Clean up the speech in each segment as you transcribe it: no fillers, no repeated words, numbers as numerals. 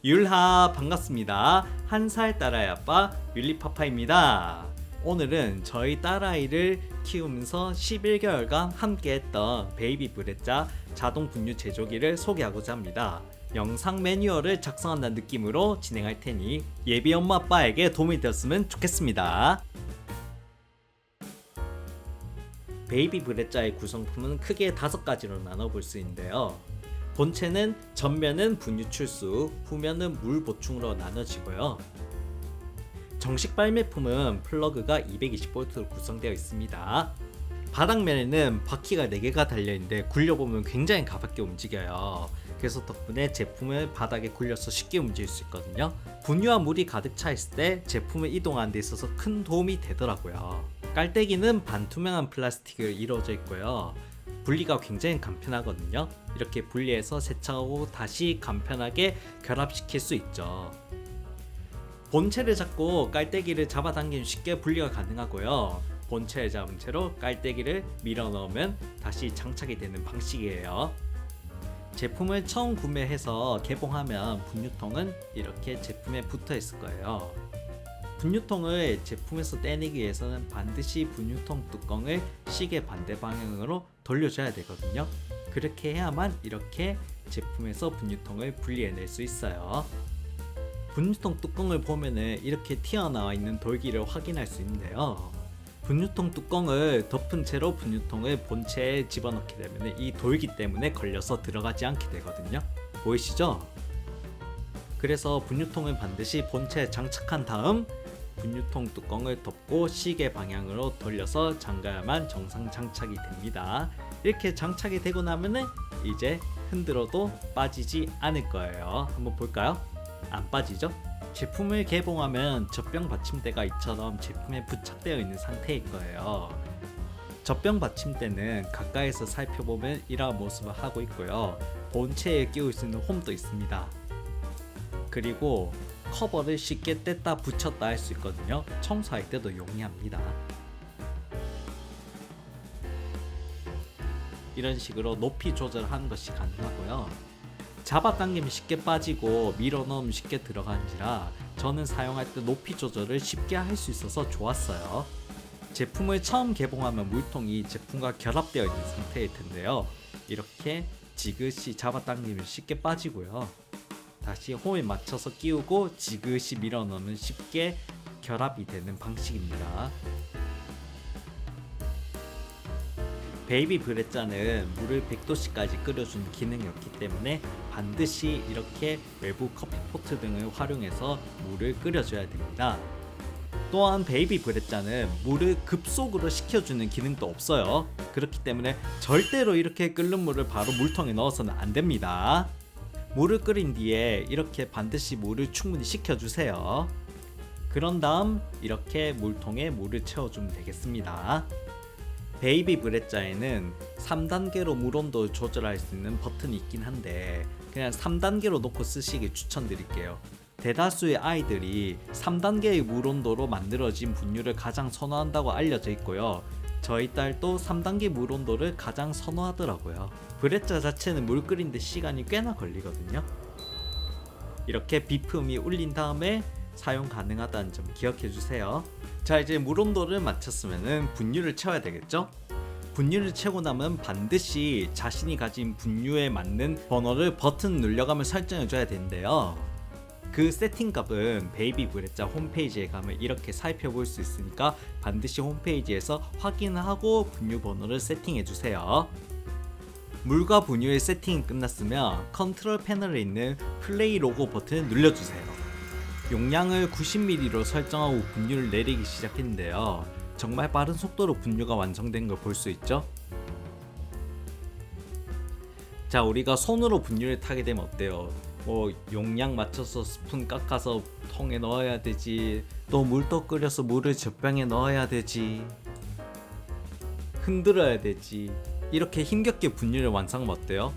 율하 반갑습니다. 1살 딸아이 아빠 율리파파입니다. 오늘은 저희 딸아이를 키우면서 11개월간 함께했던 베이비 브레짜 자동 분유 제조기를 소개하고자 합니다. 영상 매뉴얼을 작성한다는 느낌으로 진행할 테니 예비 엄마 아빠에게 도움이 되었으면 좋겠습니다. 베이비 브레짜의 구성품은 크게 5가지로 나눠볼 수 있는데요. 본체는 전면은 분유 출수, 후면은 물 보충으로 나눠지고요. 정식 발매품은 플러그가 220V로 구성되어 있습니다. 바닥면에는 바퀴가 4개가 달려있는데 굴려보면 굉장히 가볍게 움직여요. 그래서 덕분에 제품을 바닥에 굴려서 쉽게 움직일 수 있거든요. 분유와 물이 가득 차 있을 때 제품을 이동하는 데 있어서 큰 도움이 되더라고요. 깔때기는 반투명한 플라스틱으로 이루어져 있고요. 분리가 굉장히 간편하거든요. 이렇게 분리해서 세척하고 다시 간편하게 결합시킬 수 있죠. 본체를 잡고 깔때기를 잡아당기면 쉽게 분리가 가능하고요. 본체를 잡은 채로 깔때기를 밀어 넣으면 다시 장착이 되는 방식이에요. 제품을 처음 구매해서 개봉하면 분유통은 이렇게 제품에 붙어 있을 거예요. 분유통을 제품에서 떼내기 위해서는 반드시 분유통 뚜껑을 시계 반대 방향으로 돌려줘야 되거든요. 그렇게 해야만 이렇게 제품에서 분유통을 분리해낼 수 있어요. 분유통 뚜껑을 보면은 이렇게 튀어나와 있는 돌기를 확인할 수 있는데요. 분유통 뚜껑을 덮은 채로 분유통을 본체에 집어넣게 되면 이 돌기 때문에 걸려서 들어가지 않게 되거든요. 보이시죠? 그래서 분유통을 반드시 본체에 장착한 다음 분유통 뚜껑을 덮고 시계 방향으로 돌려서 잠가야만 정상 장착이 됩니다. 이렇게 장착이 되고 나면은 이제 흔들어도 빠지지 않을 거예요. 한번 볼까요? 안 빠지죠? 제품을 개봉하면 젖병 받침대가 이처럼 제품에 부착되어 있는 상태일 거예요. 젖병 받침대는 가까이서 살펴보면 이러한 모습을 하고 있고요. 본체에 끼울 수 있는 홈도 있습니다. 그리고 커버를 쉽게 뗐다 붙였다 할 수 있거든요. 청소할 때도 용이합니다. 이런 식으로 높이 조절하는 것이 가능하고요. 잡아당기면 쉽게 빠지고 밀어 넣으면 쉽게 들어가는지라 저는 사용할 때 높이 조절을 쉽게 할 수 있어서 좋았어요. 제품을 처음 개봉하면 물통이 제품과 결합되어 있는 상태일 텐데요. 이렇게 지그시 잡아당기면 쉽게 빠지고요. 다시 홈에 맞춰서 끼우고 지그시 밀어 넣으면 쉽게 결합이 되는 방식입니다. 베이비 브레짜는 물을 100도씨까지 끓여주는 기능이 없기 때문에 반드시 이렇게 외부 커피포트 등을 활용해서 물을 끓여줘야 됩니다. 또한 베이비 브레짜는 물을 급속으로 식혀주는 기능도 없어요. 그렇기 때문에 절대로 이렇게 끓는 물을 바로 물통에 넣어서는 안 됩니다. 물을 끓인 뒤에 이렇게 반드시 물을 충분히 식혀주세요. 그런 다음 이렇게 물통에 물을 채워주면 되겠습니다. 베이비 브레짜에는 3단계로 물 온도를 조절할 수 있는 버튼이 있긴 한데 그냥 3단계로 놓고 쓰시길 추천드릴게요. 대다수의 아이들이 3단계의 물 온도로 만들어진 분유를 가장 선호한다고 알려져 있고요. 저희 딸도 3단계 물 온도를 가장 선호하더라고요. 브레짜 자체는 물 끓이는데 시간이 꽤나 걸리거든요. 이렇게 비품이 울린 다음에 사용 가능하다는 점 기억해 주세요. 자, 이제 물 온도를 맞췄으면 분유를 채워야 되겠죠? 분유를 채우고 나면 반드시 자신이 가진 분유에 맞는 번호를 버튼 눌려가며 설정해 줘야 되는데요. 그 세팅값은 베이비 브레짜 홈페이지에 가면 이렇게 살펴볼 수 있으니까 반드시 홈페이지에서 확인하고 분유 번호를 세팅해 주세요. 물과 분유의 세팅이 끝났으면 컨트롤 패널에 있는 플레이 로고 버튼을 눌러주세요. 용량을 90ml로 설정하고 분유를 내리기 시작했는데요. 정말 빠른 속도로 분유가 완성된 걸 볼 수 있죠? 자, 우리가 손으로 분유를 타게 되면 어때요? 용량 맞춰서 스푼 깎아서 통에 넣어야 되지, 또 물도 끓여서 물을 젖병에 넣어야 되지, 흔들어야 되지. 이렇게 힘겹게 분유를 완성하면 어때요?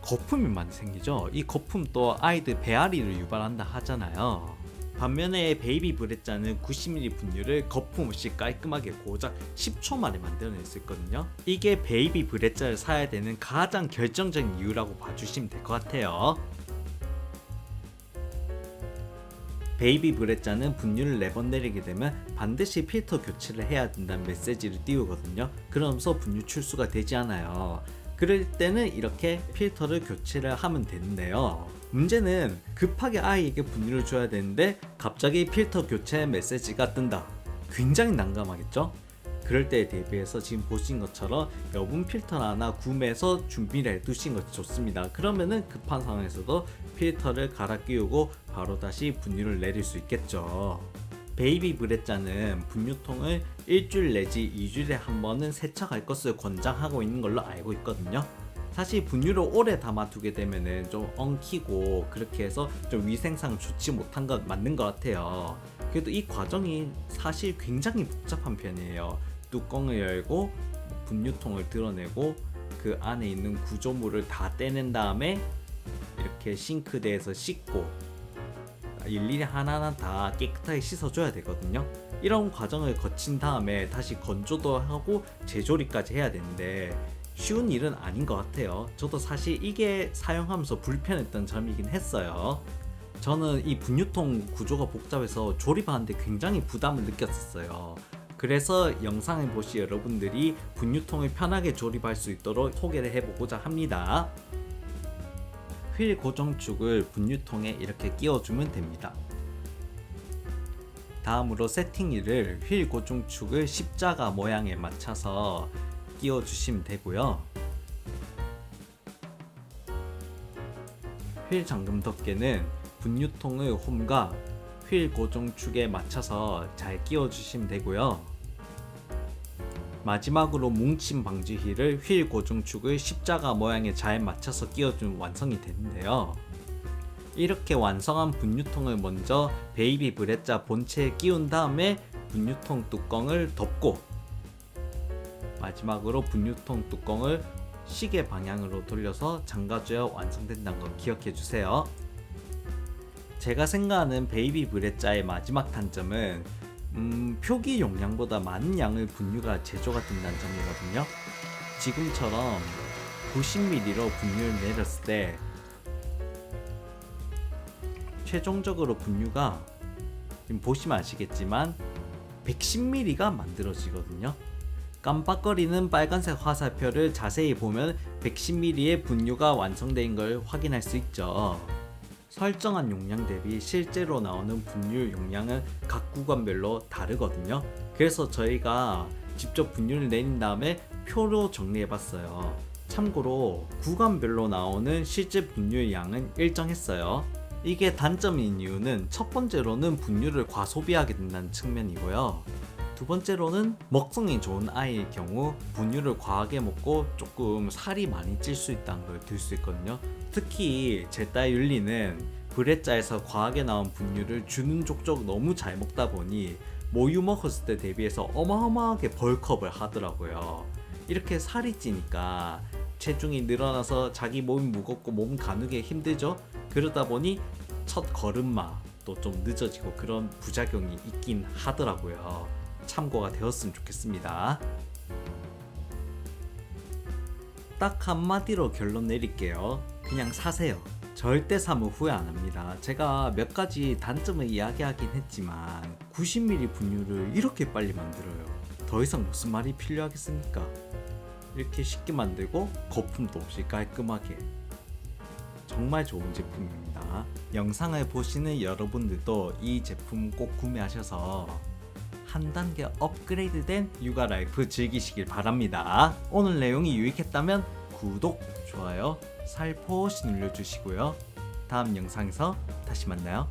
거품이 많이 생기죠? 이 거품도 아이들 배앓이를 유발한다 하잖아요. 반면에 베이비 브레짜는 90ml 분유를 거품 없이 깔끔하게 고작 10초 만에 만들어낼 수 있거든요. 이게 베이비 브레짜를 사야 되는 가장 결정적인 이유라고 봐주시면 될 것 같아요. 베이비 브레자는 분유를 4번 내리게 되면 반드시 필터 교체를 해야 된다는 메시지를 띄우거든요. 그러면서 분유 출수가 되지 않아요. 그럴 때는 이렇게 필터를 교체를 하면 되는데요. 문제는 급하게 아이에게 분유를 줘야 되는데 갑자기 필터 교체 메시지가 뜬다. 굉장히 난감하겠죠? 그럴 때에 대비해서 지금 보신 것처럼 여분 필터 하나 구매해서 준비를 해두신 것이 좋습니다. 그러면은 급한 상황에서도 필터를 갈아 끼우고 바로 다시 분유를 내릴 수 있겠죠. 베이비 브레자는 분유통을 일주일 내지 2주일에 한 번은 세척할 것을 권장하고 있는 걸로 알고 있거든요. 사실 분유를 오래 담아두게 되면은 좀 엉키고 그렇게 해서 좀 위생상 좋지 못한 것 맞는 것 같아요. 그래도 이 과정이 사실 굉장히 복잡한 편이에요. 뚜껑을 열고 분유통을 드러내고 그 안에 있는 구조물을 다 떼낸 다음에 이렇게 싱크대에서 씻고 일일이 하나하나 다 깨끗하게 씻어줘야 되거든요. 이런 과정을 거친 다음에 다시 건조도 하고 재조리까지 해야 되는데 쉬운 일은 아닌 것 같아요. 저도 사실 이게 사용하면서 불편했던 점이긴 했어요. 저는 이 분유통 구조가 복잡해서 조립하는데 굉장히 부담을 느꼈었어요. 그래서 영상을 보시 여러분들이 분유통을 편하게 조립할 수 있도록 소개를 해보고자 합니다. 휠 고정축을 분유통에 이렇게 끼워주면 됩니다. 다음으로 세팅일을 휠 고정축을 십자가 모양에 맞춰서 끼워주시면 되고요. 휠 잠금 덮개는 분유통의 홈과 휠 고정축에 맞춰서 잘 끼워주시면 되고요. 마지막으로 뭉침 방지 휠을 휠 고정축을 십자가 모양에 잘 맞춰서 끼워주면 완성이 되는데요. 이렇게 완성한 분유통을 먼저 베이비 브레자 본체에 끼운 다음에 분유통 뚜껑을 덮고 마지막으로 분유통 뚜껑을 시계 방향으로 돌려서 잠가줘야 완성된다는 거 기억해주세요. 제가 생각하는 베이비 브레자의 마지막 단점은 표기 용량보다 많은 양의 분유가 제조가 된다는 점이거든요. 지금처럼 90ml로 분유를 내렸을 때 최종적으로 분유가 지금 보시면 아시겠지만 110ml가 만들어지거든요. 깜빡거리는 빨간색 화살표를 자세히 보면 110ml의 분유가 완성된 걸 확인할 수 있죠. 설정한 용량 대비 실제로 나오는 분유 용량은 각 구간별로 다르거든요. 그래서 저희가 직접 분유를 내린 다음에 표로 정리해봤어요. 참고로 구간별로 나오는 실제 분유의 양은 일정했어요. 이게 단점인 이유는 첫 번째로는 분유를 과소비하게 된다는 측면이고요. 두 번째로는 먹성이 좋은 아이의 경우 분유를 과하게 먹고 조금 살이 많이 찔 수 있다는 걸 들 수 있거든요. 특히 제 딸 율리는 브레자에서 과하게 나온 분유를 주는 족족 너무 잘 먹다 보니 모유 먹었을 때 대비해서 어마어마하게 벌크업을 하더라고요. 이렇게 살이 찌니까 체중이 늘어나서 자기 몸이 무겁고 몸 가누기 힘들죠. 그러다 보니 첫 걸음마도 좀 늦어지고 그런 부작용이 있긴 하더라고요. 참고가 되었으면 좋겠습니다. 딱 한마디로 결론 내릴게요. 그냥 사세요. 절대 사면 후회 안 합니다. 제가 몇 가지 단점을 이야기하긴 했지만 90ml 분유를 이렇게 빨리 만들어요. 더 이상 무슨 말이 필요하겠습니까? 이렇게 쉽게 만들고 거품도 없이 깔끔하게 정말 좋은 제품입니다. 영상을 보시는 여러분들도 이 제품 꼭 구매하셔서 한 단계 업그레이드된 육아 라이프 즐기시길 바랍니다. 오늘 내용이 유익했다면 구독, 좋아요, 살포시 눌러주시고요. 다음 영상에서 다시 만나요.